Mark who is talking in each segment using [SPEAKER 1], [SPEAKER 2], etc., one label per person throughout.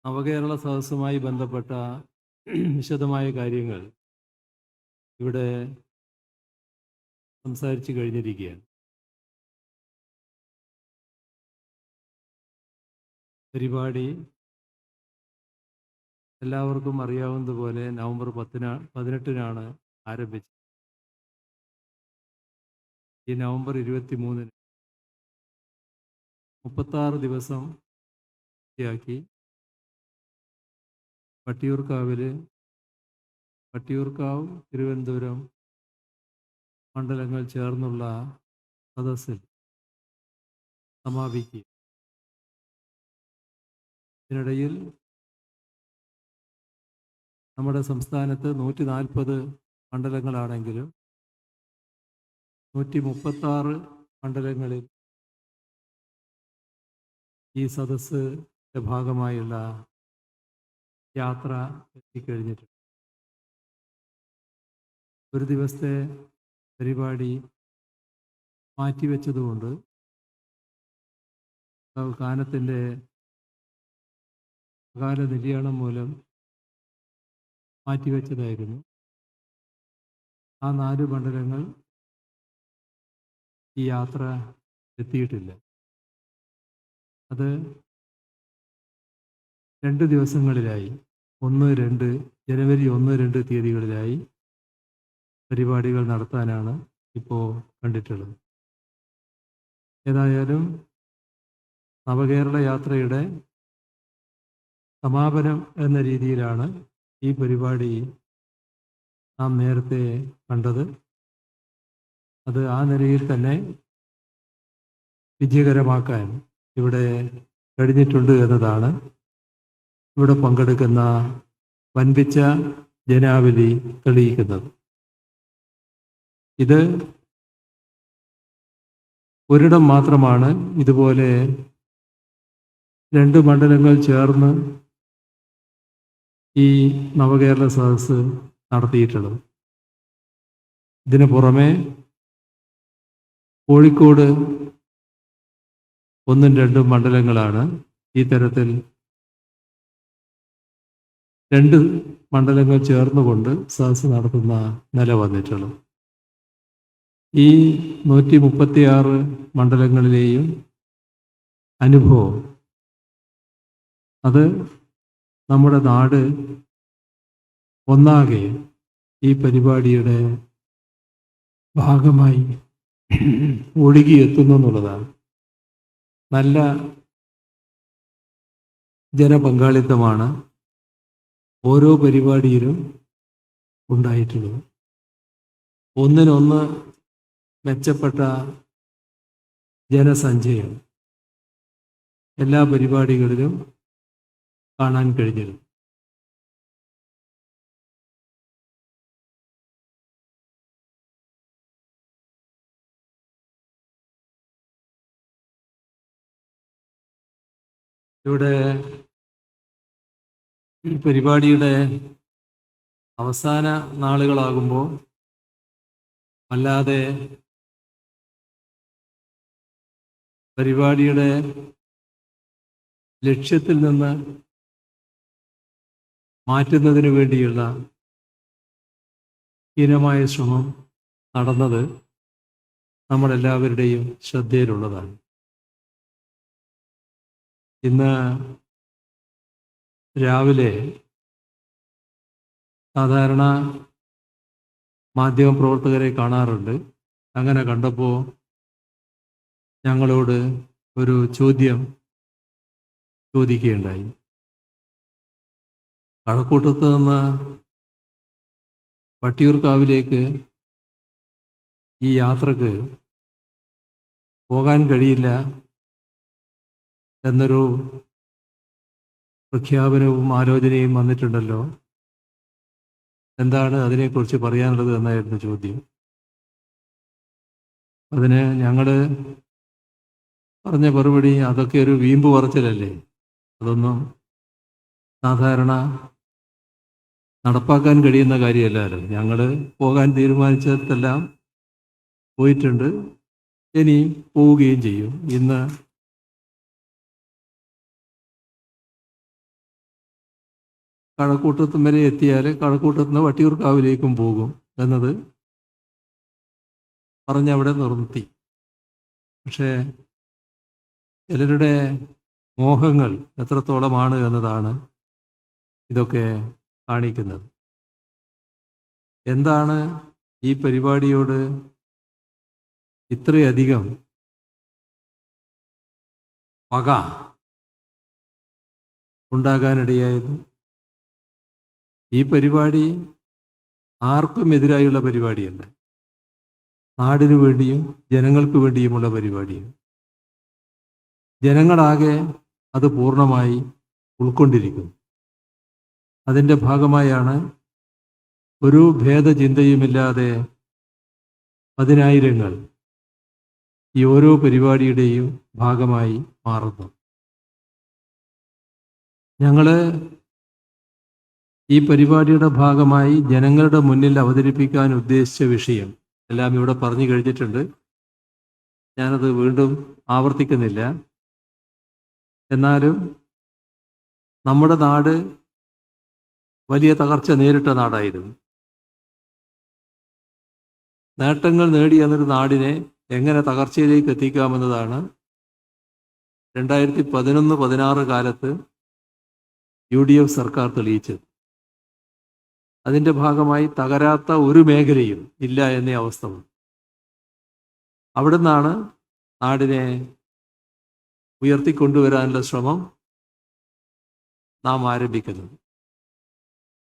[SPEAKER 1] നവകേരള സദസ്സുമായി ബന്ധപ്പെട്ട വിശദമായ കാര്യങ്ങൾ ഇവിടെ സംസാരിച്ചു കഴിഞ്ഞിരിക്കുകയാണ്. പരിപാടി എല്ലാവർക്കും അറിയാവുന്നതുപോലെ നവംബർ 18-നാണ് ആരംഭിച്ചത്. ഈ നവംബർ 23-ന് 36 ദിവസം പൂർത്തിയാക്കി വട്ടിയൂർക്കാവ് തിരുവനന്തപുരം മണ്ഡലങ്ങൾ ചേർന്നുള്ള സദസ്സിൽ സമാപിക്കുക. ഇതിനിടയിൽ നമ്മുടെ സംസ്ഥാനത്ത് 140 മണ്ഡലങ്ങളാണെങ്കിലും 136 മണ്ഡലങ്ങളിൽ ഈ സദസ്സിൻ്റെ ഭാഗമായുള്ള യാത്ര എത്തിക്കഴിഞ്ഞിട്ടുണ്ട്. ഒരു ദിവസത്തെ പരിപാടി മാറ്റിവെച്ചതുകൊണ്ട് കാനത്തിൻ്റെ അകാല നിര്യാണം മൂലം മാറ്റിവെച്ചതായിരുന്നു. ആ 4 മണ്ഡലങ്ങൾ ഈ യാത്ര എത്തിയിട്ടില്ല. അത് 2 ദിവസങ്ങളിലായി 1-2 ജനുവരി 1-2 തീയതികളിലായി പരിപാടികൾ നടത്താനാണ് ഇപ്പോൾ കണ്ടിട്ടുള്ളത്. ഏതായാലും നവകേരള യാത്രയുടെ സമാപനം എന്ന രീതിയിലാണ് ഈ പരിപാടി നാം നേരത്തെ കണ്ടത്. അത് ആ നിലയിൽ തന്നെ വിജയകരമാക്കാൻ ഇവിടെ കഴിഞ്ഞിട്ടുണ്ട് എന്നതാണ് ഇവിടെ പങ്കെടുക്കുന്ന വൻപിച്ച ജനാവലി തെളിയിക്കുന്നത്. ഇത് ഒരിടം മാത്രമാണ് ഇതുപോലെ 2 മണ്ഡലങ്ങൾ ചേർന്ന് ഈ നവകേരള സദസ്സ് നടത്തിയിട്ടുള്ളത്. ഇതിനു പുറമെ കോഴിക്കോട് 1-2 മണ്ഡലങ്ങളാണ് ഈ തരത്തിൽ 2 മണ്ഡലങ്ങൾ ചേർന്നുകൊണ്ട് സദസ്സ് നടത്തുന്ന നില വന്നിട്ടുള്ളത്. ഈ 136 മണ്ഡലങ്ങളിലെയും അനുഭവം അത് നമ്മുടെ നാട് ഒന്നാകെ ഈ പരിപാടിയുടെ ഭാഗമായി ഒഴുകിയെത്തുന്നു എന്നുള്ളതാണ്. നല്ല ജനപങ്കാളിത്തമാണ് ഓരോ പരിപാടിയിലും ഉണ്ടായിട്ടുള്ളത്. ഒന്നിനൊന്ന് മെച്ചപ്പെട്ട ജനസഞ്ചയം എല്ലാ പരിപാടികളിലും കാണാൻ കഴിഞ്ഞിരുന്നു. ഇവിടെ ഈ പരിപാടിയുടെ അവസാന നാളുകളാകുമ്പോൾ അല്ലാതെ പരിപാടിയുടെ ലക്ഷ്യത്തിൽ നിന്ന് മാറ്റുന്നതിന് വേണ്ടിയുള്ള ഹീനമായ ശ്രമം നടന്നത് നമ്മളെല്ലാവരുടെയും ശ്രദ്ധയിലുള്ളതാണ്. ഇന്ന് രാവിലെ സാധാരണ മാധ്യമപ്രവർത്തകരെ കാണാറുണ്ട്. അങ്ങനെ കണ്ടപ്പോൾ ഞങ്ങളോട് ഒരു ചോദ്യം ചോദിക്കുകയുണ്ടായി. കഴക്കൂട്ടത്ത് നിന്ന് വട്ടിയൂർക്കാവിലേക്ക് ഈ യാത്രക്ക് പോകാൻ കഴിയില്ല എന്നൊരു പ്രഖ്യാപനവും ആലോചനയും വന്നിട്ടുണ്ടല്ലോ. എന്താണ് അതിനെക്കുറിച്ച് പറയാനുള്ളത് എന്നായിരുന്നു ചോദ്യം. അതിന് ഞങ്ങൾ പറഞ്ഞ മറുപടി, അതൊക്കെ ഒരു വീമ്പ് പറച്ചിലല്ലേ, അതൊന്നും സാധാരണ നടപ്പാക്കാൻ കഴിയുന്ന കാര്യമല്ലല്ലോ. ഞങ്ങൾ പോകാൻ തീരുമാനിച്ചതെല്ലാം പോയിട്ടുണ്ട്, ഇനി പോവുകയും ചെയ്യും. ഇന്ന് കഴക്കൂട്ടത്തും വരെ എത്തിയാൽ കഴക്കൂട്ടത്ത് നിന്ന് വട്ടിയൂർക്കാവിലേക്കും പോകും എന്നത് പറഞ്ഞവിടെ നിർത്തി. പക്ഷേ ചിലരുടെ മോഹങ്ങൾ എത്രത്തോളമാണ് എന്നതാണ് ഇതൊക്കെ കാണിക്കുന്നത്. എന്താണ് ഈ പരിപാടിയോട് ഇത്രയധികം പക ഉണ്ടാകാനിടയായത്? ഈ പരിപാടി ആർക്കും എതിരായുള്ള പരിപാടിയല്ല, നാടിനു വേണ്ടിയും ജനങ്ങൾക്ക് വേണ്ടിയുമുള്ള പരിപാടിയാണ്. ജനങ്ങളാകെ അത് പൂർണ്ണമായി ഉൾക്കൊണ്ടിരിക്കുന്നു. അതിൻ്റെ ഭാഗമായാണ് ഒരു ഭേദചിന്തയുമില്ലാതെ പതിനായിരങ്ങൾ ഈ ഓരോ പരിപാടിയുടെയും ഭാഗമായി മാറുന്നു. ഞങ്ങൾ ഈ പരിപാടിയുടെ ഭാഗമായി ജനങ്ങളുടെ മുന്നിൽ അവതരിപ്പിക്കാൻ ഉദ്ദേശിച്ച വിഷയം എല്ലാം ഇവിടെ പറഞ്ഞു കഴിഞ്ഞിട്ടുണ്ട്. ഞാനത് വീണ്ടും ആവർത്തിക്കുന്നില്ല. എന്നാലും നമ്മുടെ നാട് വലിയ തകർച്ച നേരിട്ട നാടായിരുന്നു. നേട്ടങ്ങൾ നേടിയെന്നൊരു നാടിനെ എങ്ങനെ തകർച്ചയിലേക്ക് എത്തിക്കാമെന്നതാണ് 2011-16 കാലത്ത് UDF സർക്കാർ തെളിയിച്ചത്. അതിൻ്റെ ഭാഗമായി തകരാത്ത ഒരു മേഖലയും ഇല്ല എന്നീ അവസ്ഥ വന്നു. അവിടെ നിന്നാണ് നാടിനെ ഉയർത്തിക്കൊണ്ടുവരാനുള്ള ശ്രമം നാം ആരംഭിക്കുന്നത്.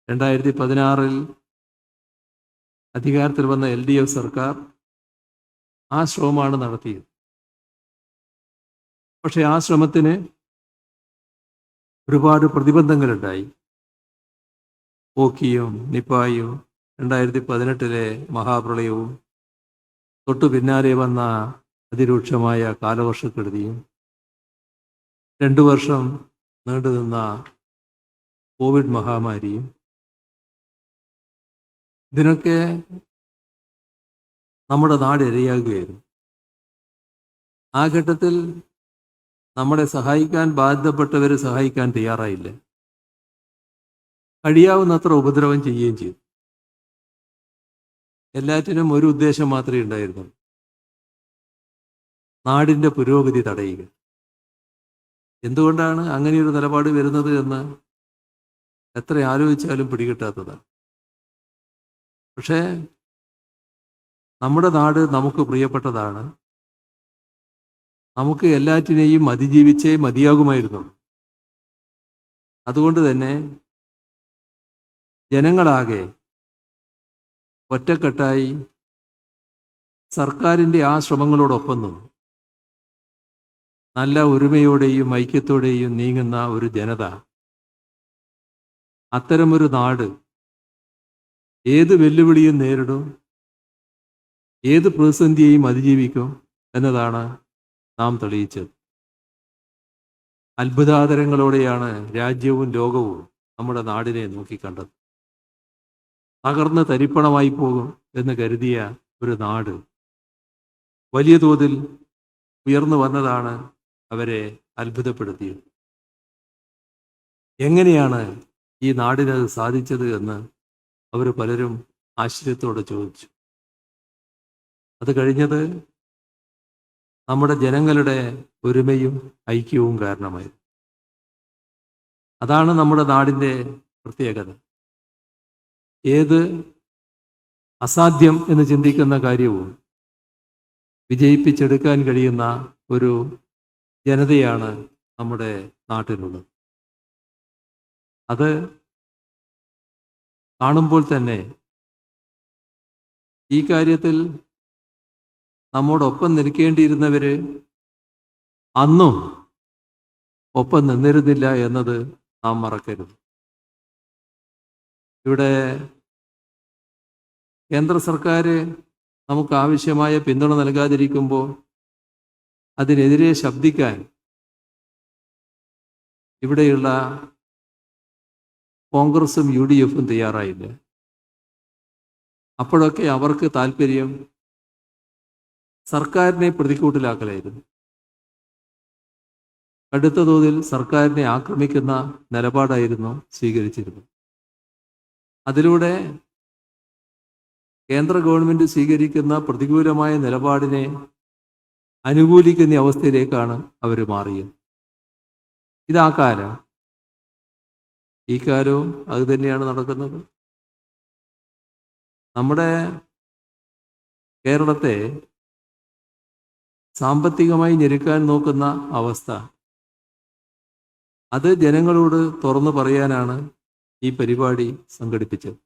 [SPEAKER 1] 2016 അധികാരത്തിൽ വന്ന LDF സർക്കാർ ആ ശ്രമമാണ് നടത്തിയത്. പക്ഷെ ആ ശ്രമത്തിന് ഒരുപാട് പ്രതിബന്ധങ്ങളുണ്ടായി. ഓക്കിയും നിപ്പായും 2018 മഹാപ്രളയവും തൊട്ടു പിന്നാലെ വന്ന അതിരൂക്ഷമായ കാലവർഷക്കെടുതിയും 2 വർഷം നീണ്ടുനിന്ന കോവിഡ് മഹാമാരിയും, ഇതിനൊക്കെ നമ്മുടെ നാട് ഇരയാകുകയായിരുന്നു. ആ ഘട്ടത്തിൽ നമ്മളെ സഹായിക്കാൻ ബാധ്യതപ്പെട്ടവർ സഹായിക്കാൻ തയ്യാറായില്ല. കഴിയാവുന്നത്ര ഉപദ്രവം ചെയ്യുകയും ചെയ്തു. എല്ലാറ്റിനും ഒരു ഉദ്ദേശം മാത്രമേ ഉണ്ടായിരുന്നുള്ളൂ: നാടിൻ്റെ പുരോഗതി തടയുക. എന്തുകൊണ്ടാണ് അങ്ങനെയൊരു നിലപാട് വരുന്നത് എന്ന് എത്ര ആലോചിച്ചാലും പിടികിട്ടാത്തതാണ്. പക്ഷേ നമ്മുടെ നാട് നമുക്ക് പ്രിയപ്പെട്ടതാണ്. നമുക്ക് എല്ലാറ്റിനെയും അതിജീവിച്ചേ മതിയാകുമായിരുന്നു. അതുകൊണ്ട് തന്നെ ജനങ്ങളാകെ ഒറ്റക്കെട്ടായി സർക്കാരിൻ്റെ ആ ശ്രമങ്ങളോടൊപ്പം നിന്നു. നല്ല ഒരുമയോടെയും ഐക്യത്തോടെയും നീങ്ങുന്ന ഒരു ജനത, അത്തരമൊരു നാട് ഏത് വെല്ലുവിളിയും നേരിടും, ഏത് പ്രതിസന്ധിയെയും അതിജീവിക്കും എന്നതാണ് നാം തെളിയിച്ചത്. അത്ഭുതാതരങ്ങളോടെയാണ് രാജ്യവും ലോകവും നമ്മുടെ നാടിനെ നോക്കിക്കണ്ടത്. തകർന്ന് തരിപ്പണമായി പോകും എന്ന് കരുതിയ ഒരു നാട് വലിയ തോതിൽ ഉയർന്നു വന്നതാണ് അവരെ അത്ഭുതപ്പെടുത്തിയത്. എങ്ങനെയാണ് ഈ നാടിനത് സാധിച്ചത് എന്ന് അവർ പലരും ആശ്ചര്യത്തോടെ ചോദിച്ചു. അത് കഴിഞ്ഞത് നമ്മുടെ ജനങ്ങളുടെ ഒരുമയും ഐക്യവും കാരണമായിരുന്നു. അതാണ് നമ്മുടെ നാടിൻ്റെ പ്രത്യേകത. ഏത് അസാധ്യം എന്ന് ചിന്തിക്കുന്ന കാര്യവും വിജയിപ്പിച്ചെടുക്കാൻ കഴിയുന്ന ഒരു ജനതയാണ് നമ്മുടെ നാട്ടിലുള്ളത്. അത് കാണുമ്പോൾ തന്നെ ഈ കാര്യത്തിൽ നമ്മോടൊപ്പം നിൽക്കേണ്ടിയിരുന്നവർ അന്നും ഒപ്പം നിന്നിരുന്നില്ല എന്നത് നാം മറക്കരുത്. ഇവിടെ കേന്ദ്ര സർക്കാർ നമുക്ക് ആവശ്യമായ പിന്തുണ നൽകാതിരിക്കുമ്പോൾ അതിനെതിരെ ശബ്ദിക്കാൻ ഇവിടെയുള്ള കോൺഗ്രസും UDFും തയ്യാറായില്ല. അപ്പോഴൊക്കെ അവർക്ക് താല്പര്യം സർക്കാരിനെ പ്രതിക്കൂട്ടിലാക്കലായിരുന്നു. കടുത്ത തോതിൽ സർക്കാരിനെ ആക്രമിക്കുന്ന നിലപാടായിരുന്നു സ്വീകരിച്ചിരുന്നത്. അതിലൂടെ കേന്ദ്ര ഗവൺമെന്റ് സ്വീകരിക്കുന്ന പ്രതികൂലമായ നിലപാടിനെ അനുകൂലിക്കുന്ന അവസ്ഥയിലേക്കാണ് അവർ മാറിയത്. ഇതാ കാലം. ഈ കാലവും അത് തന്നെയാണ് നടക്കുന്നത്. നമ്മുടെ കേരളത്തെ സാമ്പത്തികമായി ഞെരുക്കാൻ നോക്കുന്ന അവസ്ഥ, അത് ജനങ്ങളോട് തുറന്നു പറയാനാണ് ഈ പരിപാടി സംഘടിപ്പിച്ചത്.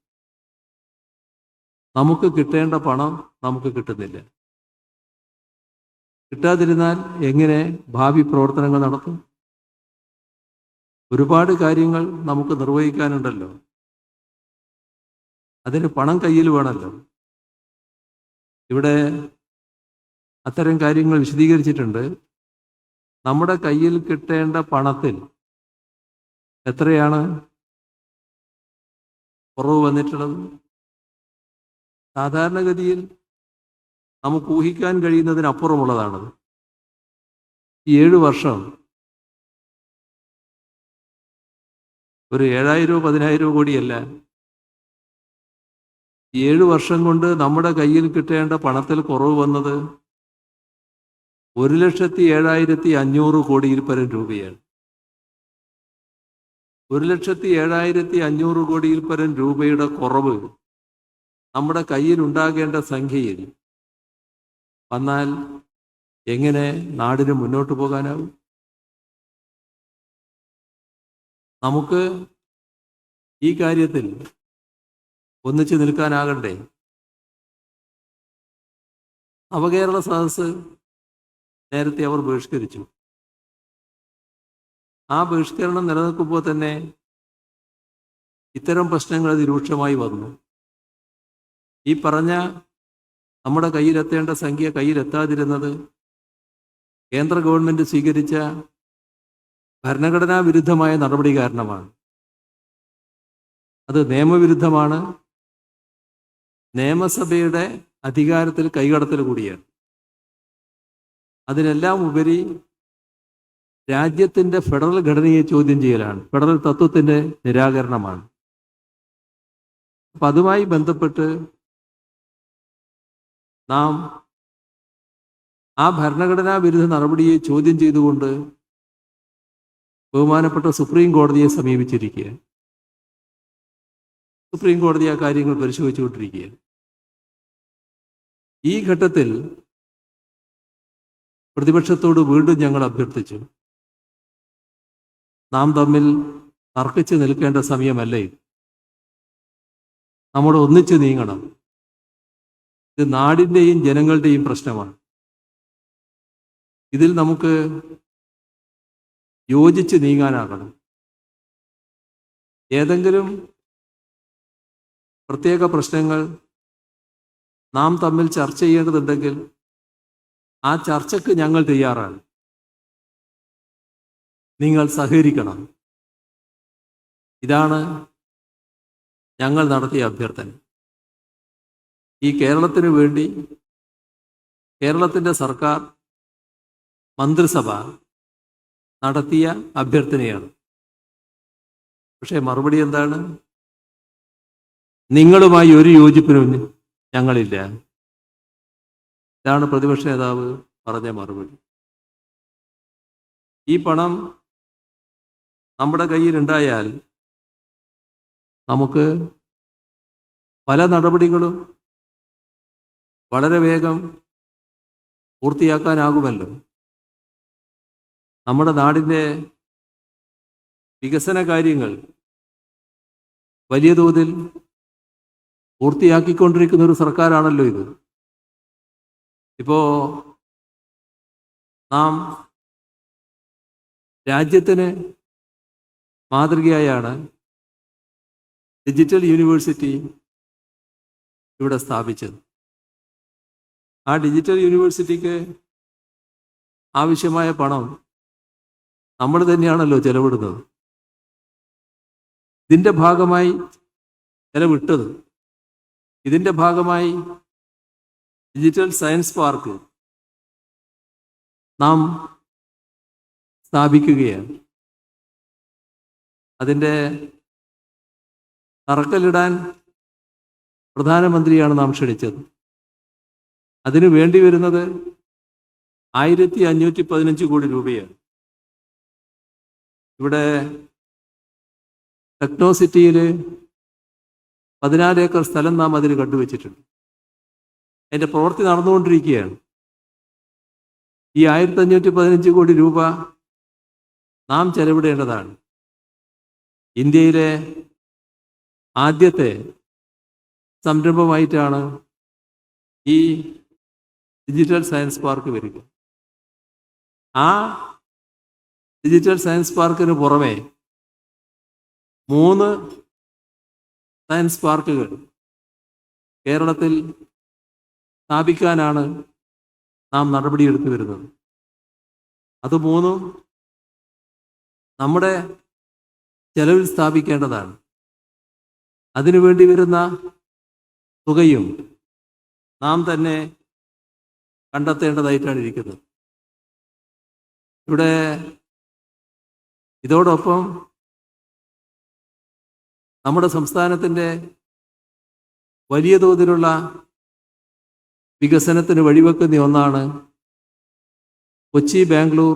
[SPEAKER 1] നമുക്ക് കിട്ടേണ്ട പണം നമുക്ക് കിട്ടുന്നില്ല. കിട്ടാതിരുന്നാൽ എങ്ങനെ ഭാവി പ്രവർത്തനങ്ങൾ നടത്തും? ഒരുപാട് കാര്യങ്ങൾ നമുക്ക് നിർവഹിക്കാനുണ്ടല്ലോ. അതിന് പണം കയ്യിൽ വേണമല്ലോ. ഇവിടെ അത്തരം കാര്യങ്ങൾ വിശദീകരിച്ചിട്ടുണ്ട്. നമ്മുടെ കയ്യിൽ കിട്ടേണ്ട പണത്തിൽ എത്രയാണ് കുറവ് വന്നിട്ടുള്ളത്? സാധാരണഗതിയിൽ നമുക്ക് ഊഹിക്കാൻ കഴിയുന്നതിനപ്പുറമുള്ളതാണത്. ഈ 7 വർഷം ഒരു 7,000 10,000 കോടിയല്ല. 7 വർഷം കൊണ്ട് നമ്മുടെ കയ്യിൽ കിട്ടേണ്ട പണത്തിൽ കുറവ് വന്നത് 1,07,500 കോടിയിൽ പരം രൂപയാണ്. 1,07,500 കോടിയിൽ പരം രൂപയുടെ കുറവ് നമ്മുടെ കയ്യിൽ ഉണ്ടാകേണ്ട സംഖ്യയിൽ വന്നാൽ എങ്ങനെ നാടിന് മുന്നോട്ട് പോകാനാവും? നമുക്ക് ഈ കാര്യത്തിൽ ഒന്നിച്ചു നിൽക്കാനാകണ്ടേ? നവകേരള സദസ്സ് നേരത്തെ അവർ ബഹിഷ്കരിച്ചു. ആ ബഹിഷ്കരണം നിലനിൽക്കുമ്പോൾ തന്നെ ഇത്തരം പ്രശ്നങ്ങൾ അതിരൂക്ഷമായി വന്നു. ഈ പറഞ്ഞ നമ്മുടെ കയ്യിലെത്തേണ്ട സംഖ്യ കയ്യിലെത്താതിരുന്നത് കേന്ദ്ര ഗവൺമെന്റ് സ്വീകരിച്ച ഭരണഘടനാ വിരുദ്ധമായ നടപടി കാരണമാണ്. അത് നിയമവിരുദ്ധമാണ്. നിയമസഭയുടെ അധികാരത്തിൽ കൈകടത്തൽ കൂടിയാണ്. അതിനെല്ലാം ഉപരി രാജ്യത്തിൻ്റെ ഫെഡറൽ ഘടനയെ ചോദ്യം ചെയ്യലാണ്. ഫെഡറൽ തത്വത്തിൻ്റെ നിരാകരണമാണ്. അപ്പം അതുമായി ബന്ധപ്പെട്ട് നാം ആ ഭരണഘടനാ വിരുദ്ധ നടപടിയെ ചോദ്യം ചെയ്തുകൊണ്ട് ബഹുമാനപ്പെട്ട സുപ്രീം കോടതിയെ സമീപിച്ചിരിക്കുക. സുപ്രീം കോടതി ആ കാര്യങ്ങൾ പരിശോധിച്ചുകൊണ്ടിരിക്കുകയാണ്. ഈ ഘട്ടത്തിൽ പ്രതിപക്ഷത്തോട് വീണ്ടും ഞങ്ങൾ അഭ്യർത്ഥിച്ചു, നാം തമ്മിൽ തർക്കിച്ച് നിൽക്കേണ്ട സമയമല്ലേ ഇത്. നമ്മൾ ഒന്നിച്ച് നീങ്ങണം. ഇത് നാടിൻ്റെയും ജനങ്ങളുടെയും പ്രശ്നമാണ്. ഇതിൽ നമുക്ക് യോജിച്ച് നീങ്ങാനാകണം. ഏതെങ്കിലും പ്രത്യേക പ്രശ്നങ്ങൾ നാം തമ്മിൽ ചർച്ച ചെയ്യേണ്ടതുണ്ടെങ്കിൽ ആ ചർച്ചയ്ക്ക് ഞങ്ങൾ തയ്യാറാണ്. നിങ്ങൾ സഹകരിക്കണം. ഇതാണ് ഞങ്ങൾ നടത്തിയ അഭ്യർത്ഥന. ഈ കേരളത്തിന് വേണ്ടി കേരളത്തിൻ്റെ സർക്കാർ മന്ത്രിസഭ നടത്തിയ അഭ്യർത്ഥനയാണ്. പക്ഷേ മറുപടി എന്താണ്? നിങ്ങളുമായി ഒരു യോജിപ്പിനും ഞങ്ങളില്ല. ഇതാണ് പ്രതിപക്ഷ നേതാവ് പറഞ്ഞ മറുപടി. ഈ പണം നമ്മുടെ കയ്യിലുണ്ടായാൽ നമുക്ക് പല നടപടികളും വളരെ വേഗം പൂർത്തിയാക്കാനാകുമല്ലോ. നമ്മുടെ നാടിൻ്റെ വികസന കാര്യങ്ങൾ വലിയ തോതിൽ പൂർത്തിയാക്കിക്കൊണ്ടിരിക്കുന്ന ഒരു സർക്കാരാണല്ലോ ഇത്. ഇപ്പോൾ നാം രാജ്യത്തിന് മാതൃകയായാണ് ഡിജിറ്റൽ യൂണിവേഴ്സിറ്റി ഇവിടെ സ്ഥാപിച്ചത്. ആ ഡിജിറ്റൽ യൂണിവേഴ്സിറ്റിക്ക് ആവശ്യമായ പണം നമ്മൾ തന്നെയാണല്ലോ ചെലവിടുന്നത്. ഇതിൻ്റെ ഭാഗമായി ചെലവിട്ടത്. ഇതിൻ്റെ ഭാഗമായി ഡിജിറ്റൽ സയൻസ് പാർക്ക് നാം സ്ഥാപിക്കുകയാണ്. അതിൻ്റെ തറക്കല്ലിടാൻ പ്രധാനമന്ത്രിയാണ് നാം ക്ഷണിച്ചത്. അതിനു വേണ്ടി വരുന്നത് 1515 കോടി രൂപയാണ്. ഇവിടെ ടെക്നോ സിറ്റിയിൽ 14 ഏക്കർ സ്ഥലം നാം അതിന് കണ്ടുവച്ചിട്ടുണ്ട്. അതിൻ്റെ പ്രവൃത്തി നടന്നുകൊണ്ടിരിക്കുകയാണ്. ഈ 1515 കോടി രൂപ നാം ചെലവിടേണ്ടതാണ്. ഇന്ത്യയിലെ ആദ്യത്തെ സംരംഭമായിട്ടാണ് ഈ ഡിജിറ്റൽ സയൻസ് പാർക്ക് വരിക. ആ ഡിജിറ്റൽ സയൻസ് പാർക്കിന് പുറമെ 3 സയൻസ് പാർക്കുകൾ കേരളത്തിൽ സ്ഥാപിക്കാനാണ് നാം നടപടിയെടുത്തു വരുന്നത്. അത് 3 നമ്മുടെ ചെലവിൽ സ്ഥാപിക്കേണ്ടതാണ്. അതിനുവേണ്ടി വരുന്ന തുകയും നാം തന്നെ കണ്ടെത്തേണ്ടതായിട്ടാണ് ഇരിക്കുന്നത്. ഇവിടെ ഇതോടൊപ്പം നമ്മുടെ സംസ്ഥാനത്തിൻ്റെ വലിയ തോതിലുള്ള വികസനത്തിന് വഴിവെക്കുന്ന ഒന്നാണ് കൊച്ചി ബാംഗ്ലൂർ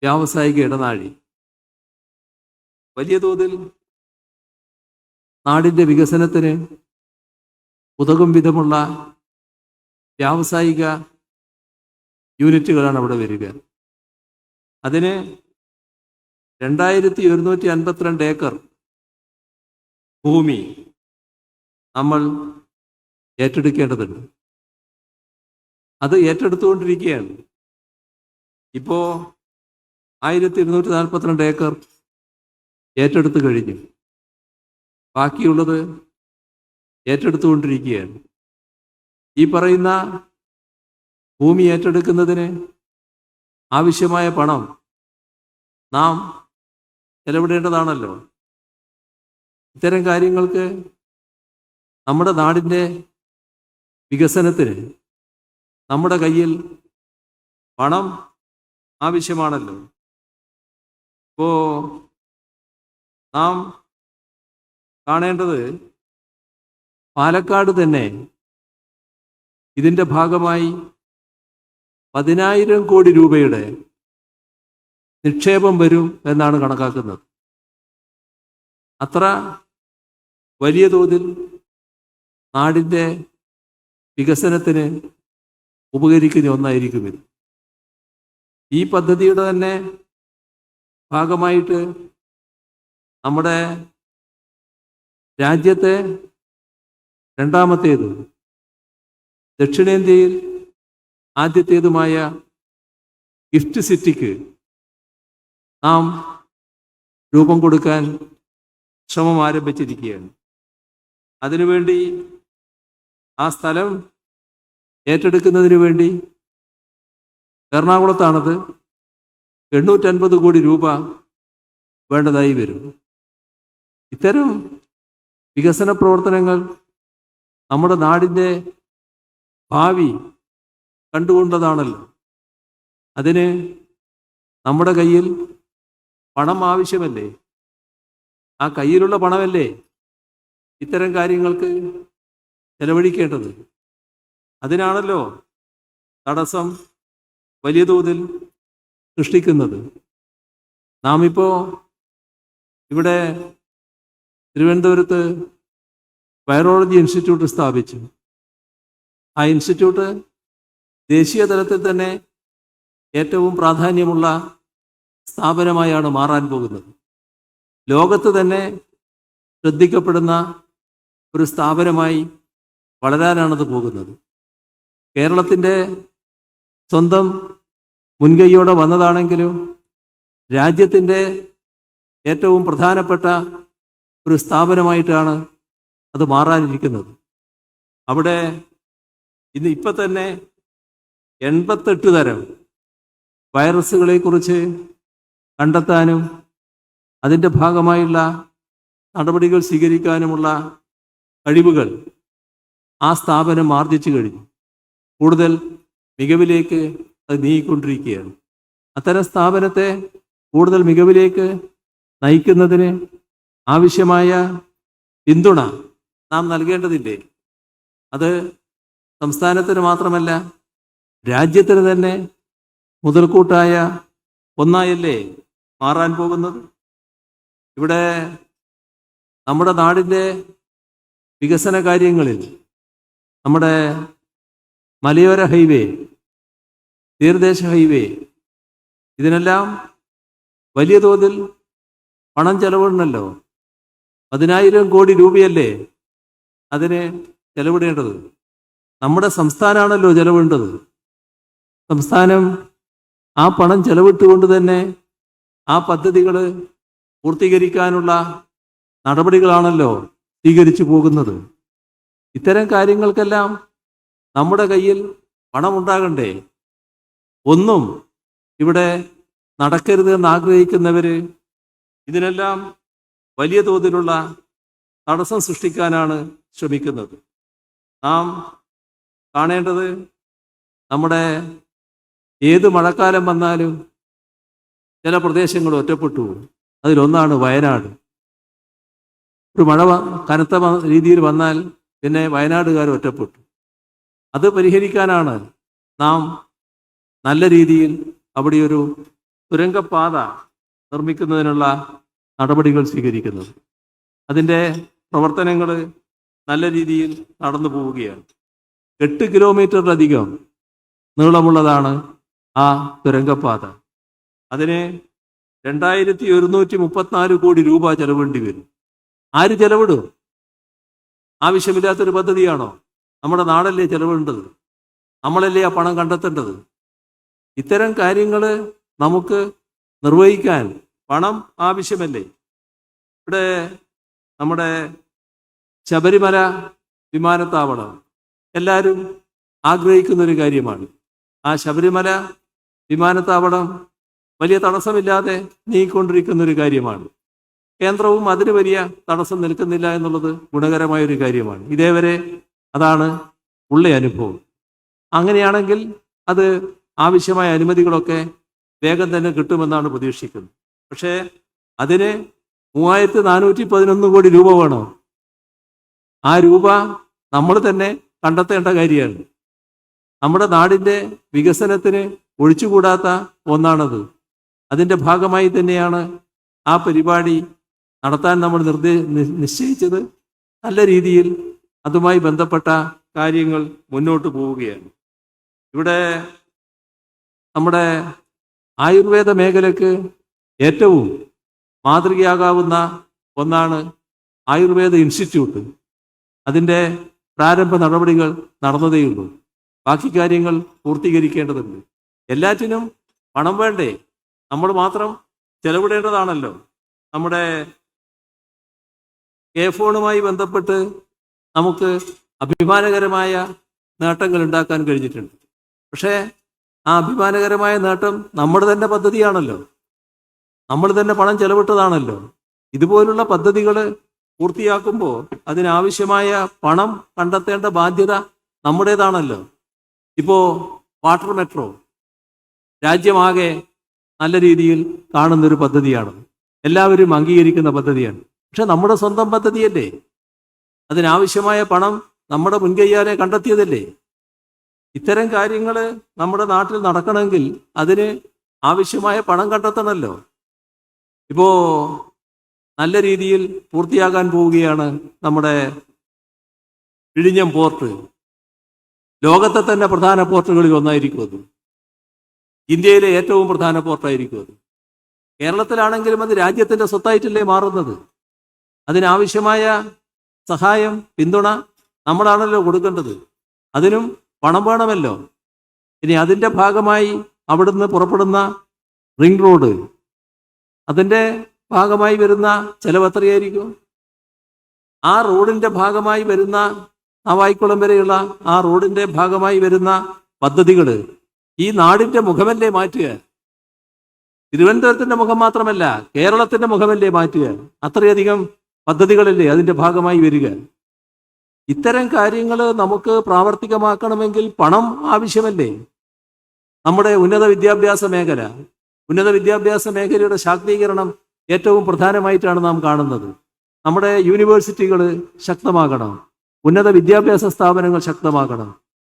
[SPEAKER 1] വ്യാവസായിക ഇടനാഴി. വലിയ തോതിൽ നാടിൻ്റെ വികസനത്തിന് ഉതകും വിധമുള്ള വ്യാവസായിക യൂണിറ്റുകളാണ് അവിടെ വരിക. അതിന് 2152 ഏക്കർ ഭൂമി നമ്മൾ ഏറ്റെടുക്കേണ്ടതുണ്ട്. അത് ഏറ്റെടുത്തുകൊണ്ടിരിക്കുകയാണ്. ഇപ്പോൾ 1242 ഏക്കർ ഏറ്റെടുത്തു കഴിഞ്ഞു. ബാക്കിയുള്ളത് ഏറ്റെടുത്തുകൊണ്ടിരിക്കുകയാണ്. ഈ പറയുന്ന ഭൂമി ഏറ്റെടുക്കുന്നതിന് ആവശ്യമായ പണം നാം ചെലവിടേണ്ടതാണല്ലോ. ഇത്തരം കാര്യങ്ങൾക്ക് നമ്മുടെ നാടിൻ്റെ വികസനത്തിന് നമ്മുടെ കയ്യിൽ പണം ആവശ്യമാണല്ലോ. ഇപ്പോൾ നാം കാണേണ്ടത് പാലക്കാട് തന്നെ ഇതിൻ്റെ ഭാഗമായി 10,000 കോടി രൂപയുടെ നിക്ഷേപം വരും എന്നാണ് കണക്കാക്കുന്നത്. അത്ര വലിയ തോതിൽ നാടിൻ്റെ വികസനത്തിന് ഉപകരിക്കുന്ന ഒന്നായിരിക്കും ഇത്. ഈ പദ്ധതിയുടെ തന്നെ ഭാഗമായിട്ട് നമ്മുടെ രാജ്യത്തെ രണ്ടാമത്തേതും ദക്ഷിണേന്ത്യയിൽ ആദ്യത്തേതുമായ ഗിഫ്റ്റ് സിറ്റിക്ക് നാം രൂപം കൊടുക്കാൻ ശ്രമം ആരംഭിച്ചിരിക്കുകയാണ്. അതിനുവേണ്ടി ആ സ്ഥലം ഏറ്റെടുക്കുന്നതിന് വേണ്ടി എറണാകുളത്താണത് 850 കോടി രൂപ വേണ്ടതായി വരും. ഇത്തരം വികസന പ്രവർത്തനങ്ങൾ നമ്മുടെ നാടിൻ്റെ ഭാവി കണ്ടുകൊണ്ടതാണല്ലോ. അതിന് നമ്മുടെ കയ്യിൽ പണം ആവശ്യമല്ലേ? ആ കയ്യിലുള്ള പണമല്ലേ ഇത്തരം കാര്യങ്ങൾക്ക് ചെലവഴിക്കേണ്ടത്? അതിനാണല്ലോ തടസ്സം വലിയ തോതിൽ സൃഷ്ടിക്കുന്നത്. നാം ഇപ്പോൾ ഇവിടെ തിരുവനന്തപുരത്ത് വൈറോളജി ഇൻസ്റ്റിറ്റ്യൂട്ട് സ്ഥാപിച്ചു. ആ ഇൻസ്റ്റിറ്റ്യൂട്ട് ദേശീയ തലത്തിൽ തന്നെ ഏറ്റവും പ്രാധാന്യമുള്ള സ്ഥാപനമായാണ് മാറാൻ പോകുന്നത്. ലോകത്ത് തന്നെ ശ്രദ്ധിക്കപ്പെടുന്ന ഒരു സ്ഥാപനമായി വളരാനാണത് പോകുന്നത്. കേരളത്തിൻ്റെ സ്വന്തം മുൻകൈയോടെ വന്നതാണെങ്കിലും രാജ്യത്തിൻ്റെ ഏറ്റവും പ്രധാനപ്പെട്ട ഒരു സ്ഥാപനമായിട്ടാണ് അത് മാറാനിരിക്കുന്നത്. അവിടെ ഇപ്പം തന്നെ 88 തരം വൈറസുകളെക്കുറിച്ച് കണ്ടെത്താനും അതിൻ്റെ ഭാഗമായുള്ള നടപടികൾ സ്വീകരിക്കാനുമുള്ള കഴിവുകൾ ആ സ്ഥാപനം ആർജിച്ചു കഴിഞ്ഞു. കൂടുതൽ മികവിലേക്ക് അത് നീങ്ങിക്കൊണ്ടിരിക്കുകയാണ്. അത്തരം സ്ഥാപനത്തെ കൂടുതൽ മികവിലേക്ക് നയിക്കുന്നതിന് ആവശ്യമായ പിന്തുണ നാം നൽകേണ്ടതില്ലേ? അത് സംസ്ഥാനത്തിന് മാത്രമല്ല, രാജ്യത്തിന് തന്നെ മുതൽക്കൂട്ടായ ഒന്നായല്ലേ മാറാൻ പോകുന്നത്. ഇവിടെ നമ്മുടെ നാടിൻ്റെ വികസന കാര്യങ്ങളിൽ നമ്മുടെ മലയോര ഹൈവേ, തീരദേശ ഹൈവേ, ഇതിനെല്ലാം വലിയ തോതിൽ പണം ചെലവിടണമല്ലോ. 10,000 കോടി രൂപയല്ലേ അതിന് ചെലവിടേണ്ടത്. നമ്മുടെ സംസ്ഥാനമാണല്ലോ ചെലവിടേണ്ടത്. സംസ്ഥാനം ആ പണം ചെലവിട്ടുകൊണ്ട് തന്നെ ആ പദ്ധതികൾ പൂർത്തീകരിക്കാനുള്ള നടപടികളാണല്ലോ സ്വീകരിച്ചു പോകുന്നത്. ഇത്തരം കാര്യങ്ങൾക്കെല്ലാം നമ്മുടെ കയ്യിൽ പണമുണ്ടാകണ്ടേ? ഒന്നും ഇവിടെ നടക്കരുത് എന്ന് ആഗ്രഹിക്കുന്നവർ ഇതിനെല്ലാം വലിയ തോതിലുള്ള തടസ്സം സൃഷ്ടിക്കാനാണ് ശ്രമിക്കുന്നത്. നാം കാണേണ്ടത്, നമ്മുടെ ഏത് മഴക്കാലം വന്നാലും ചില പ്രദേശങ്ങൾ ഒറ്റപ്പെട്ടു. അതിലൊന്നാണ് വയനാട്. ഒരു മഴ കനത്ത രീതിയിൽ വന്നാൽ പിന്നെ വയനാടുകാർ ഒറ്റപ്പെട്ടു. അത് പരിഹരിക്കാനാണ് നാം നല്ല രീതിയിൽ അവിടെ ഒരു തുരങ്കപ്പാത നിർമ്മിക്കുന്നതിനുള്ള നടപടികൾ സ്വീകരിക്കുന്നത്. അതിൻ്റെ പ്രവർത്തനങ്ങൾ നല്ല രീതിയിൽ നടന്നു പോവുകയാണ്. 8 കിലോമീറ്ററിലധികം നീളമുള്ളതാണ് ആ തുരങ്കപ്പാത. അതിന് 2134 കോടി രൂപ ചെലവേണ്ടി വരും. ആര് ചെലവിടും? ആവശ്യമില്ലാത്തൊരു പദ്ധതിയാണോ? നമ്മുടെ നാടല്ലേ ചെലവിടേണ്ടത്, നമ്മളല്ലേ ആ പണം കണ്ടെത്തേണ്ടത്. ഇത്തരം കാര്യങ്ങൾ നമുക്ക് നിർവഹിക്കാൻ പണം ആവശ്യമല്ലേ? ഇവിടെ നമ്മുടെ ശബരിമല വിമാനത്താവളം എല്ലാവരും ആഗ്രഹിക്കുന്നൊരു കാര്യമാണ്. ആ ശബരിമല വിമാനത്താവളം വലിയ തടസ്സമില്ലാതെ നീങ്ങിക്കൊണ്ടിരിക്കുന്നൊരു കാര്യമാണ്. കേന്ദ്രവും അതിന് വലിയ തടസ്സം നിൽക്കുന്നില്ല എന്നുള്ളത് ഗുണകരമായൊരു കാര്യമാണ്. ഇതേവരെ അതാണ് ഉള്ള അനുഭവം. അങ്ങനെയാണെങ്കിൽ അത് ആവശ്യമായ അനുമതികളൊക്കെ വേഗം തന്നെ കിട്ടുമെന്നാണ് പ്രതീക്ഷിക്കുന്നത്. പക്ഷേ അതിന് 3411 കോടി രൂപ വേണം. ആ രൂപ നമ്മൾ തന്നെ കണ്ടെത്തേണ്ട കാര്യമാണ്. നമ്മുടെ നാടിൻ്റെ വികസനത്തിന് ഒഴിച്ചുകൂടാത്ത ഒന്നാണത്. അതിൻ്റെ ഭാഗമായി തന്നെയാണ് ആ പരിപാടി നടത്താൻ നമ്മൾ നിശ്ചയിച്ചത്. നല്ല രീതിയിൽ അതുമായി ബന്ധപ്പെട്ട കാര്യങ്ങൾ മുന്നോട്ട് പോവുകയാണ്. ഇവിടെ നമ്മുടെ ആയുർവേദ മേഖലയ്ക്ക് ഏറ്റവും മാതൃകയാകാവുന്ന ഒന്നാണ് ആയുർവേദ ഇൻസ്റ്റിറ്റ്യൂട്ട്. അതിൻ്റെ പ്രാരംഭ നടപടികൾ നടന്നതേയുള്ളൂ. ബാക്കി കാര്യങ്ങൾ പൂർത്തീകരിക്കേണ്ടതുണ്ട്. എല്ലാറ്റിനും പണം വേണ്ടേ? നമ്മൾ മാത്രം ചെലവിടേണ്ടതാണല്ലോ. നമ്മുടെ ഫോണുമായി ബന്ധപ്പെട്ട് നമുക്ക് അഭിമാനകരമായ നേട്ടങ്ങൾ ഉണ്ടാക്കാൻ കഴിഞ്ഞിട്ടുണ്ട്. പക്ഷേ ആ അഭിമാനകരമായ നേട്ടം നമ്മുടെ തന്നെ പദ്ധതിയാണല്ലോ, നമ്മൾ തന്നെ പണം ചെലവിട്ടതാണല്ലോ. ഇതുപോലുള്ള പദ്ധതികൾ പൂർത്തിയാക്കുമ്പോൾ അതിനാവശ്യമായ പണം കണ്ടെത്തേണ്ട ബാധ്യത നമ്മുടേതാണല്ലോ. ഇപ്പോൾ വാട്ടർ മെട്രോ രാജ്യമാകെ നല്ല രീതിയിൽ കാണുന്നൊരു പദ്ധതിയാണ്, എല്ലാവരും അംഗീകരിക്കുന്ന പദ്ധതിയാണ്. പക്ഷെ നമ്മുടെ സ്വന്തം പദ്ധതിയല്ലേ? അതിനാവശ്യമായ പണം നമ്മുടെ മുൻകൈയാലെ കണ്ടെത്തിയതല്ലേ? ഇത്തരം കാര്യങ്ങൾ നമ്മുടെ നാട്ടിൽ നടക്കണമെങ്കിൽ അതിന് ആവശ്യമായ പണം കണ്ടെത്തണമല്ലോ. ഇപ്പോൾ നല്ല രീതിയിൽ പൂർത്തിയാകാൻ പോവുകയാണ് നമ്മുടെ വിഴിഞ്ഞം പോർട്ട്. ലോകത്തെ തന്നെ പ്രധാന പോർട്ടുകളിൽ ഒന്നായിരിക്കും അത്. ഇന്ത്യയിലെ ഏറ്റവും പ്രധാന പോർട്ടായിരിക്കും അത്. കേരളത്തിലാണെങ്കിലും അത് രാജ്യത്തിൻ്റെ സ്വത്തായിട്ടല്ലേ മാറുന്നത്. അതിനാവശ്യമായ സഹായം, പിന്തുണ നമ്മളാണല്ലോ കൊടുക്കേണ്ടത്. അതിനും പണം വേണമല്ലോ. ഇനി അതിൻ്റെ ഭാഗമായി അവിടുന്ന് പുറപ്പെടുന്ന റിംഗ് റോഡ്, അതിൻ്റെ ഭാഗമായി വരുന്ന ചെലവ് എത്രയായിരിക്കും? ആ റോഡിൻ്റെ ഭാഗമായി വരുന്ന നാവായിക്കുളം വരെയുള്ള ആ റോഡിൻ്റെ ഭാഗമായി വരുന്ന പദ്ധതികൾ ഈ നാടിൻ്റെ മുഖമല്ലേ മാറ്റുക? തിരുവനന്തപുരത്തിൻ്റെ മുഖം മാത്രമല്ല, കേരളത്തിൻ്റെ മുഖമല്ലേ മാറ്റുക? അത്രയധികം പദ്ധതികളല്ലേ അതിൻ്റെ ഭാഗമായി വരിക. ഇത്തരം കാര്യങ്ങൾ നമുക്ക് പ്രാവർത്തികമാക്കണമെങ്കിൽ പണം ആവശ്യമല്ലേ? നമ്മുടെ ഉന്നത വിദ്യാഭ്യാസ മേഖലയുടെ ശാക്തീകരണം ഏറ്റവും പ്രധാനമായിട്ടാണ് നാം കാണുന്നത്. നമ്മുടെ യൂണിവേഴ്സിറ്റികൾ ശക്തമാകണം, ഉന്നത വിദ്യാഭ്യാസ സ്ഥാപനങ്ങൾ ശക്തമാകണം.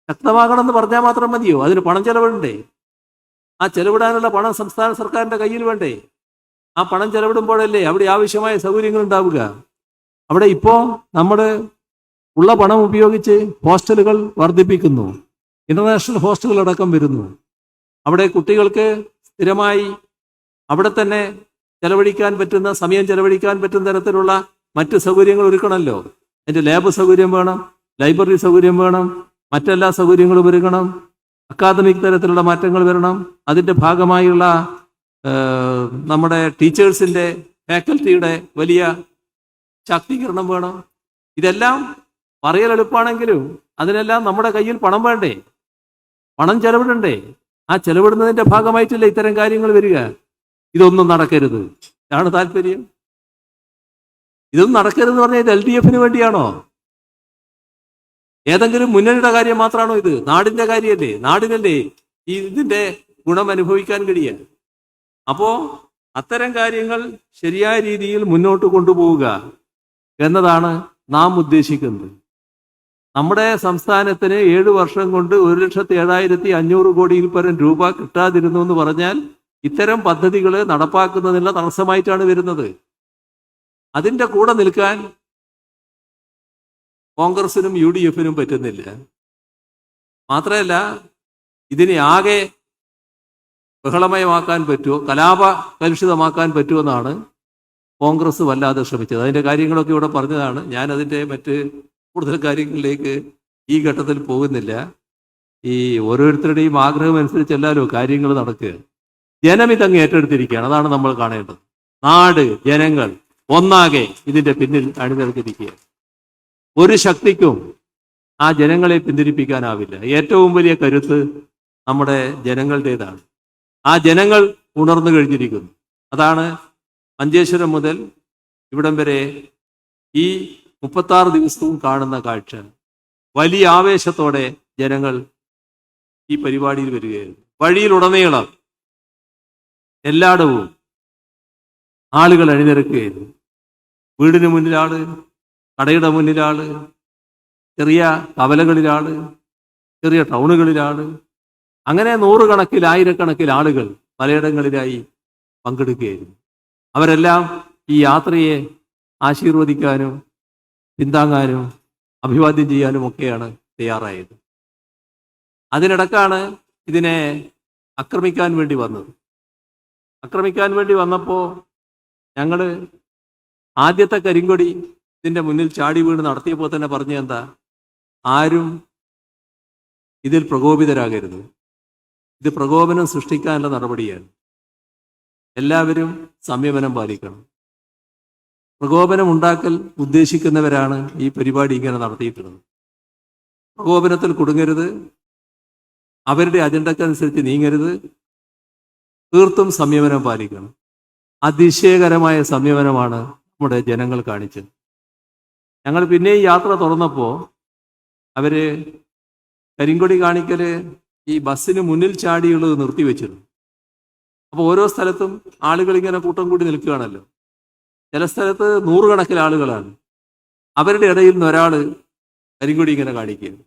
[SPEAKER 1] ശക്തമാകണം എന്ന് പറഞ്ഞാൽ മാത്രം മതിയോ? അതിന് പണം ചെലവിടണ്ടേ? ആ ചെലവിടാനുള്ള പണം സംസ്ഥാന സർക്കാരിൻ്റെ കയ്യിൽ വേണ്ടേ? ആ പണം ചെലവിടുമ്പോഴല്ലേ അവിടെ ആവശ്യമായ സൗകര്യങ്ങൾ ഉണ്ടാവുക. അവിടെ ഇപ്പോൾ നമ്മൾ ഉള്ള പണം ഉപയോഗിച്ച് ഹോസ്റ്റലുകൾ വർദ്ധിപ്പിക്കുന്നു, ഇന്റർനാഷണൽ ഹോസ്റ്റലുകൾ അടക്കം വരുന്നു. അവിടെ കുട്ടികൾക്ക് സ്ഥിരമായി അവിടെ തന്നെ ചെലവഴിക്കാൻ പറ്റുന്ന, സമയം ചെലവഴിക്കാൻ പറ്റുന്ന തരത്തിലുള്ള മറ്റ് സൗകര്യങ്ങൾ ഒരുക്കണമല്ലോ. അതിൻ്റെ ലാബ് സൗകര്യം വേണം, ലൈബ്രറി സൗകര്യം വേണം, മറ്റെല്ലാ സൗകര്യങ്ങളും ഒരുക്കണം, അക്കാദമിക് തരത്തിലുള്ള മാറ്റങ്ങൾ വരണം. അതിൻ്റെ ഭാഗമായുള്ള നമ്മുടെ ടീച്ചേഴ്സിൻ്റെ, ഫാക്കൽറ്റിയുടെ വലിയ ശാക്തീകരണം വേണം. ഇതെല്ലാം പറയൽ എളുപ്പമാണെങ്കിലും അതിനെല്ലാം നമ്മുടെ കയ്യിൽ പണം വേണ്ടേ? പണം ചെലവിടണ്ടേ? ആ ചെലവിടുന്നതിൻ്റെ ഭാഗമായിട്ടില്ല ഇത്തരം കാര്യങ്ങൾ വരിക. ഇതൊന്നും നടക്കരുത്, ഇതാണ് താല്പര്യം. ഇതൊന്നും നടക്കരുതെന്ന് പറഞ്ഞാൽ ഇത് LDF വേണ്ടിയാണോ? ഏതെങ്കിലും മുന്നണിയുടെ കാര്യം മാത്രമാണോ ഇത്? നാടിന്റെ കാര്യമല്ലേ, നാടിനല്ലേ ഇതിന്റെ ഗുണം അനുഭവിക്കാൻ കഴിയുക. അപ്പോ അത്തരം കാര്യങ്ങൾ ശരിയായ രീതിയിൽ മുന്നോട്ട് കൊണ്ടുപോവുക എന്നതാണ് നാം ഉദ്ദേശിക്കുന്നത്. നമ്മുടെ സംസ്ഥാനത്തിന് 7 വർഷം കൊണ്ട് 1,07,500 കോടിയിൽ പരം രൂപ കിട്ടാതിരുന്നു എന്ന് പറഞ്ഞാൽ ഇത്തരം പദ്ധതികൾ നടപ്പാക്കുന്നതിനുള്ള തടസ്സമായിട്ടാണ് വരുന്നത്. അതിൻ്റെ കൂടെ നിൽക്കാൻ കോൺഗ്രസിനും UDF പറ്റുന്നില്ല. മാത്രമല്ല, ഇതിനെ ആകെ ബഹളമയമാക്കാൻ പറ്റുമോ, കലാപ കലുഷിതമാക്കാൻ പറ്റുമെന്നാണ് കോൺഗ്രസ് വല്ലാതെ ശ്രമിച്ചത്. അതിൻ്റെ കാര്യങ്ങളൊക്കെ ഇവിടെ പറഞ്ഞതാണ്. ഞാൻ അതിൻ്റെ മറ്റ് കൂടുതൽ കാര്യങ്ങളിലേക്ക് ഈ ഘട്ടത്തിൽ പോകുന്നില്ല. ഈ ഓരോരുത്തരുടെയും ആഗ്രഹം അനുസരിച്ചല്ലോ കാര്യങ്ങൾ നടക്കുക. ജനം ഇതങ്ങ് ഏറ്റെടുത്തിരിക്കുകയാണ്, അതാണ് നമ്മൾ കാണേണ്ടത്. നാട്, ജനങ്ങൾ ഒന്നാകെ ഇതിൻ്റെ പിന്നിൽ അണിനിരത്തിരിക്കുക. ഒരു ശക്തിക്കും ആ ജനങ്ങളെ പിന്തിരിപ്പിക്കാനാവില്ല. ഏറ്റവും വലിയ കരുത്ത് നമ്മുടെ ജനങ്ങളുടേതാണ്. ആ ജനങ്ങൾ ഉണർന്നു കഴിഞ്ഞിരിക്കുന്നു. അതാണ് മഞ്ചേശ്വരം മുതൽ ഇവിടം വരെ ഈ 36 ദിവസവും കാണുന്ന കാഴ്ച. വലിയ ആവേശത്തോടെ ജനങ്ങൾ ഈ പരിപാടിയിൽ വരികയായിരുന്നു. വഴിയിലുടനീളം എല്ലായിടവും ആളുകൾ അണിനിരക്കുകയായിരുന്നു. വീടിന് മുന്നിലാള്, കടയുടെ മുന്നിലാള്, ചെറിയ കവലകളിലാള്, ചെറിയ ടൗണുകളിലാണ്. അങ്ങനെ 100 കണക്കിൽ 1000 ആളുകൾ പലയിടങ്ങളിലായി പങ്കെടുക്കുകയായിരുന്നു. അവരെല്ലാം ഈ യാത്രയെ ആശീർവദിക്കാനും പിന്താങ്ങാനും അഭിവാദ്യം ചെയ്യാനും ഒക്കെയാണ് തയ്യാറായത്. അതിനിടക്കാണ് ഇതിനെ ആക്രമിക്കാൻ വേണ്ടി വന്നത്. ആക്രമിക്കാൻ വേണ്ടി വന്നപ്പോൾ ഞങ്ങൾ ആദ്യത്തെ കരിങ്കൊടി ഇതിൻ്റെ മുന്നിൽ ചാടി വീണ് നടത്തിയപ്പോൾ തന്നെ പറഞ്ഞ എന്താ, ആരും ഇതിൽ പ്രകോപിതരാകരുത്, ഇത് പ്രകോപനം സൃഷ്ടിക്കാനുള്ള നടപടിയാണ്, എല്ലാവരും സംയമനം പാലിക്കണം. പ്രകോപനം ഉണ്ടാക്കൽ ഉദ്ദേശിക്കുന്നവരാണ് ഈ പരിപാടി ഇങ്ങനെ നടത്തിയിട്ടുള്ളത്. പ്രകോപനത്തിൽ കുടുങ്ങരുത്, അവരുടെ അജണ്ടക്കനുസരിച്ച് നീങ്ങരുത്, തീർത്തും സംയമനം പാലിക്കണം. അതിശയകരമായ സംയമനമാണ് നമ്മുടെ ജനങ്ങൾ കാണിച്ചത്. ഞങ്ങൾ പിന്നെ ഈ യാത്ര തുറന്നപ്പോൾ അവര് കരിങ്കൊടി കാണിക്കൽ ഈ ബസ്സിന് മുന്നിൽ ചാടിയുള്ളത് നിർത്തിവെച്ചിരുന്നു. അപ്പോൾ ഓരോ സ്ഥലത്തും ആളുകൾ ഇങ്ങനെ കൂട്ടം കൂടി നിൽക്കുകയാണല്ലോ. ചില സ്ഥലത്ത് 100 കണക്കിന് ആളുകളാണ്. അവരുടെ ഇടയിൽ നിന്ന് ഒരാൾ കരിങ്കൊടി ഇങ്ങനെ കാണിക്കുകയാണ്.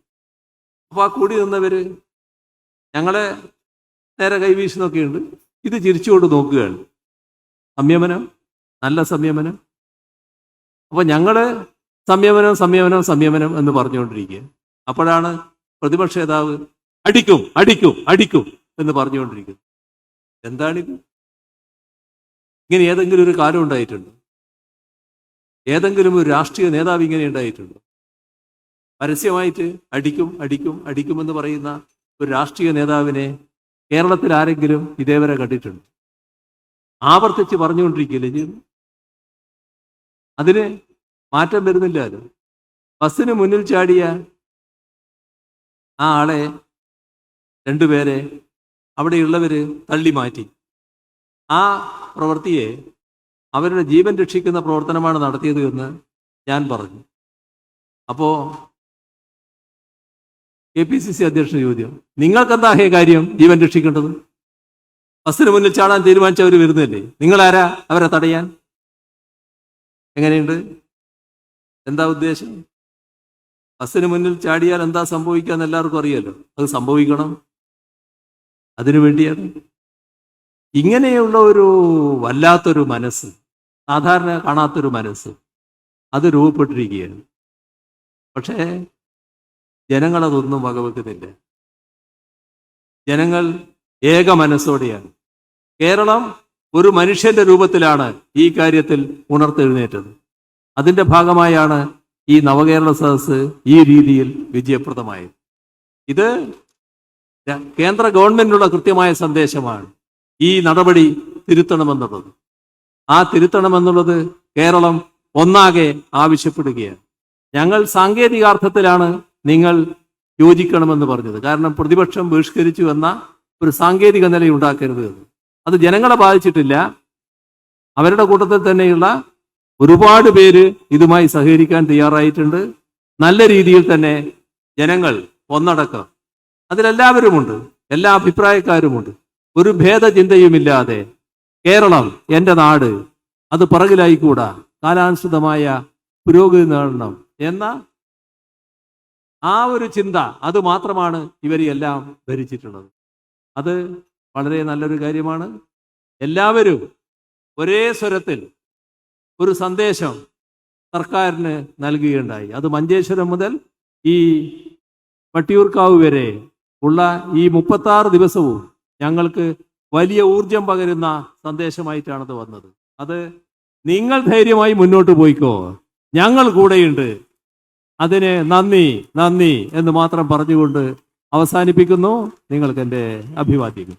[SPEAKER 1] അപ്പോൾ ആ കൂടി നിന്നവര് ഞങ്ങളെ നേരെ കൈവീശുന്നൊക്കെയുണ്ട്. ഇത് ചിരിച്ചുകൊണ്ട് നോക്കുകയാണ്. സംയമനം, നല്ല സംയമനം. അപ്പോൾ ഞങ്ങള് സംയമനം സംയമനം സംയമനം എന്ന് പറഞ്ഞുകൊണ്ടിരിക്കുക. അപ്പോഴാണ് പ്രതിപക്ഷ നേതാവ് അടിക്കും അടിക്കും അടിക്കും എന്ന് പറഞ്ഞുകൊണ്ടിരിക്കുന്നത്. എന്താണിത്? ഇങ്ങനെ ഏതെങ്കിലും ഒരു കാലം ഉണ്ടായിട്ടുണ്ടോ? ഏതെങ്കിലും ഒരു രാഷ്ട്രീയ നേതാവ് ഇങ്ങനെ ഉണ്ടായിട്ടുണ്ടോ? പരസ്യമായിട്ട് അടിക്കും അടിക്കും അടിക്കുമെന്ന് പറയുന്ന ഒരു രാഷ്ട്രീയ നേതാവിനെ കേരളത്തിൽ ആരെങ്കിലും ഇതേവരെ കണ്ടിട്ടുണ്ട്? ആവർത്തിച്ച് പറഞ്ഞുകൊണ്ടിരിക്കുകയല്ലേ ചെയ്യുന്നു. അതിന് മാറ്റം വരുന്നില്ലല്ലോ. ബസ്സിന് മുന്നിൽ ചാടിയ ആ ആളെ 2 പേരെ അവിടെയുള്ളവർ തള്ളി മാറ്റി. ആ പ്രവൃത്തിയെ അവരുടെ ജീവൻ രക്ഷിക്കുന്ന പ്രവർത്തനമാണ് നടത്തിയത് എന്ന് ഞാൻ പറഞ്ഞു. അപ്പോൾ KPCC അധ്യക്ഷൻ ചോദ്യം, നിങ്ങൾക്കെന്താ കാര്യം ജീവൻ രക്ഷിക്കേണ്ടത്? ബസ്സിന് മുന്നിൽ ചാടാൻ തീരുമാനിച്ചവർ വരുന്നില്ലേ, നിങ്ങളാരാ അവരെ തടയാൻ? എങ്ങനെയുണ്ട്? എന്താ ഉദ്ദേശം? ബസ്സിന് മുന്നിൽ ചാടിയാൽ എന്താ സംഭവിക്കുക എന്ന് എല്ലാവർക്കും അറിയാലോ. അത് സംഭവിക്കണം, അതിനു വേണ്ടിയാണ്. ഇങ്ങനെയുള്ള ഒരു വല്ലാത്തൊരു മനസ്സ്, സാധാരണ കാണാത്തൊരു മനസ്സ്, അത് രൂപപ്പെട്ടിരിക്കുകയാണ്. പക്ഷേ ജനങ്ങളതൊന്നും വകവെക്കുന്നില്ല. ജനങ്ങൾ ഏക മനസ്സോടെയാണ്. കേരളം ഒരു മനുഷ്യന്റെ രൂപത്തിലാണ് ഈ കാര്യത്തിൽ ഉണർത്തെഴുന്നേറ്റത്. അതിന്റെ ഭാഗമായാണ് ഈ നവകേരള സദസ്സ് ഈ രീതിയിൽ വിജയപ്രദമായത്. ഇത് കേന്ദ്ര ഗവൺമെന്റിനുള്ള കൃത്യമായ സന്ദേശമാണ്. ഈ നടപടി തിരുത്തണമെന്നുള്ളത്, ആ തിരുത്തണമെന്നുള്ളത് കേരളം ഒന്നാകെ ആവശ്യപ്പെടുകയാണ്. ഞങ്ങൾ സാങ്കേതികാർത്ഥത്തിലാണ് നിങ്ങൾ യോജിക്കണമെന്ന് പറഞ്ഞത്. കാരണം പ്രതിപക്ഷം ബഹിഷ്കരിച്ചു എന്ന ഒരു സാങ്കേതിക നിലയുണ്ടാക്കരുത് എന്ന്. അത് ജനങ്ങളെ ബാധിച്ചിട്ടില്ല. അവരുടെ കൂട്ടത്തിൽ തന്നെയുള്ള ഒരുപാട് പേര് ഇതുമായി സഹകരിക്കാൻ തയ്യാറായിട്ടുണ്ട്. നല്ല രീതിയിൽ തന്നെ ജനങ്ങൾ ഒന്നടക്കം അതിലെല്ലാവരുമുണ്ട്, എല്ലാ അഭിപ്രായക്കാരുമുണ്ട്. ഒരു ഭേദചിന്തയുമില്ലാതെ കേരളം എൻ്റെ നാട്, അത് പിറകിലായിക്കൂടാ, കാലാനുസൃതമായ പുരോഗതി നേടണം എന്ന ആ ഒരു ചിന്ത, അത് മാത്രമാണ് ഇവരെല്ലാം ധരിച്ചിട്ടുള്ളത്. അത് വളരെ നല്ലൊരു കാര്യമാണ്. എല്ലാവരും ഒരേ സ്വരത്തിൽ ഒരു സന്ദേശം സർക്കാരിന് നൽകുകയുണ്ടായി. അത് മഞ്ചേശ്വരം മുതൽ ഈ വട്ടിയൂർക്കാവ് വരെ ഉള്ള ഈ 36 ദിവസവും ഞങ്ങൾക്ക് വലിയ ഊർജം പകരുന്ന സന്ദേശമായിട്ടാണത് വന്നത്. അത് നിങ്ങൾ ധൈര്യമായി മുന്നോട്ട് പോയിക്കോ, ഞങ്ങൾ കൂടെയുണ്ട്, അതിന് നന്ദി നന്ദി എന്ന് മാത്രം പറഞ്ഞുകൊണ്ട് അവസാനിപ്പിക്കുന്നു. നിങ്ങൾക്ക് എൻ്റെ അഭിവാദ്യങ്ങൾ.